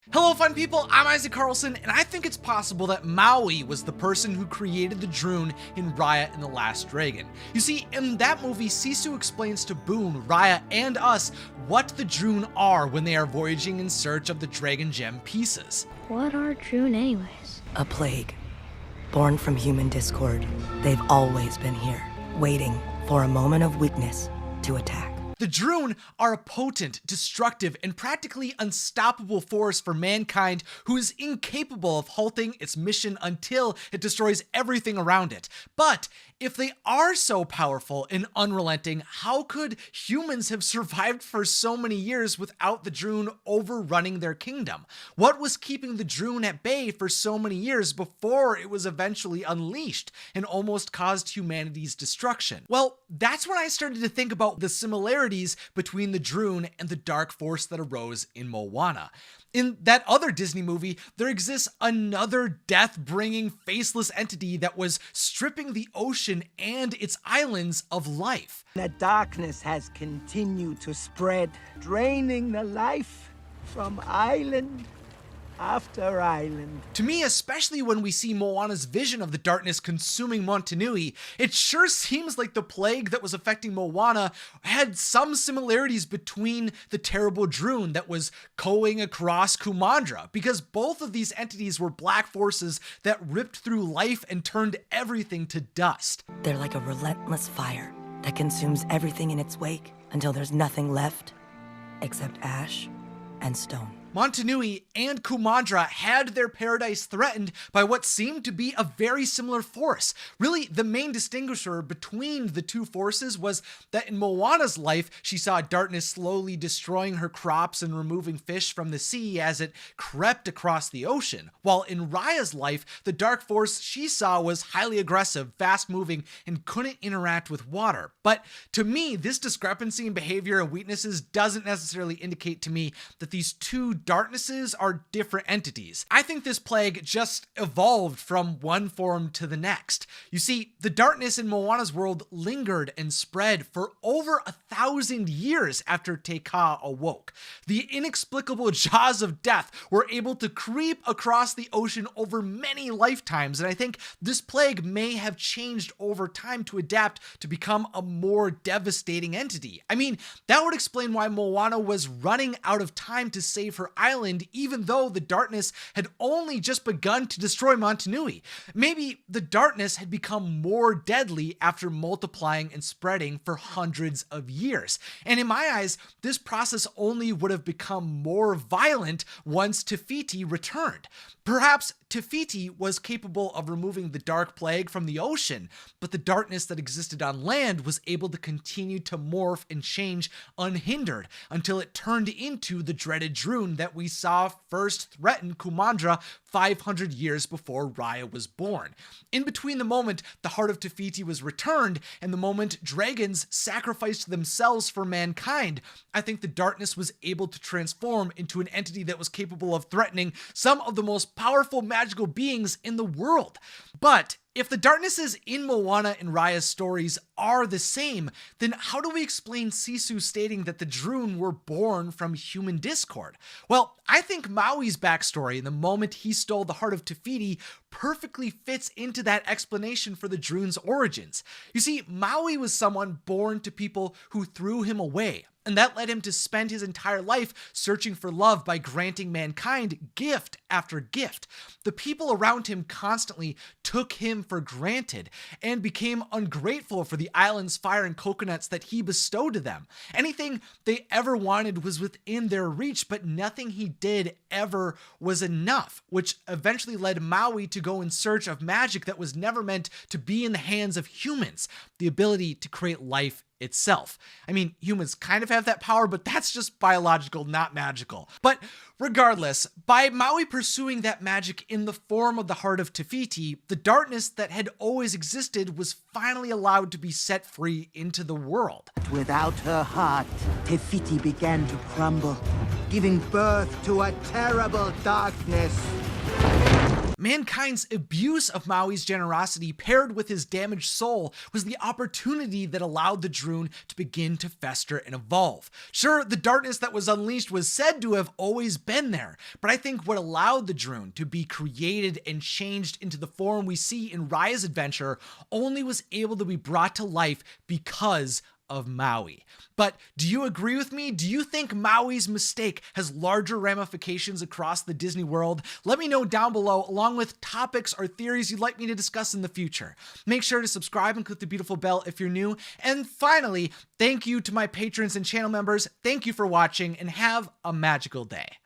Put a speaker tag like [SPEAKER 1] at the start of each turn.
[SPEAKER 1] Hello fun people, I'm Isaac Carlson, and I think it's possible that Maui was the person who created the Druun in Raya and the Last Dragon. You see, in that movie, Sisu explains to Boone, Raya, and us what the Druun are when they are voyaging in search of the Dragon Gem pieces.
[SPEAKER 2] What are Druun anyways?
[SPEAKER 3] A plague. Born from human discord, they've always been here, waiting for a moment of weakness to attack.
[SPEAKER 1] The Druun are a potent, destructive, and practically unstoppable force for mankind who is incapable of halting its mission until it destroys everything around it. But if they are so powerful and unrelenting, how could humans have survived for so many years without the Druun overrunning their kingdom? What was keeping the Druun at bay for so many years before it was eventually unleashed and almost caused humanity's destruction? Well, that's when I started to think about the similarities between the Druun and the dark force that arose in Moana. In that other Disney movie, there exists another death-bringing, faceless entity that was stripping the ocean and its islands of life.
[SPEAKER 4] The darkness has continued to spread, draining the life from island after island.
[SPEAKER 1] To me, especially when we see Moana's vision of the darkness consuming Motunui, it sure seems like the plague that was affecting Moana had some similarities between the terrible Druun that was going across Kumandra, because both of these entities were black forces that ripped through life and turned everything to dust.
[SPEAKER 3] They're like a relentless fire that consumes everything in its wake until there's nothing left except ash and stone.
[SPEAKER 1] Motunui and Kumandra had their paradise threatened by what seemed to be a very similar force. Really, the main distinguisher between the two forces was that in Moana's life, she saw darkness slowly destroying her crops and removing fish from the sea as it crept across the ocean, while in Raya's life, the dark force she saw was highly aggressive, fast-moving, and couldn't interact with water. But to me, this discrepancy in behavior and weaknesses doesn't necessarily indicate to me that these two darknesses are different entities. I think this plague just evolved from one form to the next. You see, the darkness in Moana's world lingered and spread for over 1,000 years after Te Kā awoke. The inexplicable jaws of death were able to creep across the ocean over many lifetimes, and I think this plague may have changed over time to adapt to become a more devastating entity. I mean, that would explain why Moana was running out of time to save her island, even though the darkness had only just begun to destroy Motunui. Maybe the darkness had become more deadly after multiplying and spreading for hundreds of years. And in my eyes, this process only would have become more violent once Te Fiti returned. Perhaps Te Fiti was capable of removing the dark plague from the ocean, but the darkness that existed on land was able to continue to morph and change unhindered until it turned into the dreaded Druun that we saw first threaten Kumandra 500 years before Raya was born. In between the moment the Heart of Te Fiti was returned and the moment dragons sacrificed themselves for mankind, I think the darkness was able to transform into an entity that was capable of threatening some of the most powerful magical beings in the world. But if the darknesses in Moana and Raya's stories are the same, then how do we explain Sisu stating that the Druun were born from human discord? Well, I think Maui's backstory and the moment he stole the Heart of Te Fiti perfectly fits into that explanation for the Druun's origins. You see, Maui was someone born to people who threw him away, and that led him to spend his entire life searching for love by granting mankind gift after gift. The people around him constantly took him for granted and became ungrateful for the island's fire and coconuts that he bestowed to them. Anything they ever wanted was within their reach, but nothing he did ever was enough, which eventually led Maui to go in search of magic that was never meant to be in the hands of humans, the ability to create life itself. I mean, humans kind of have that power, but that's just biological, not magical. But regardless, by Maui pursuing that magic in the form of the Heart of Te Fiti, the darkness that had always existed was finally allowed to be set free into the world.
[SPEAKER 4] Without her heart, Te Fiti began to crumble, giving birth to a terrible darkness.
[SPEAKER 1] Mankind's abuse of Maui's generosity paired with his damaged soul was the opportunity that allowed the Druun to begin to fester and evolve. Sure, the darkness that was unleashed was said to have always been there, but I think what allowed the Druun to be created and changed into the form we see in Raya's adventure only was able to be brought to life because of Maui. But do you agree with me? Do you think Maui's mistake has larger ramifications across the Disney world? Let me know down below, along with topics or theories you'd like me to discuss in the future. Make sure to subscribe and click the beautiful bell if you're new. And finally, thank you to my patrons and channel members. Thank you for watching and have a magical day.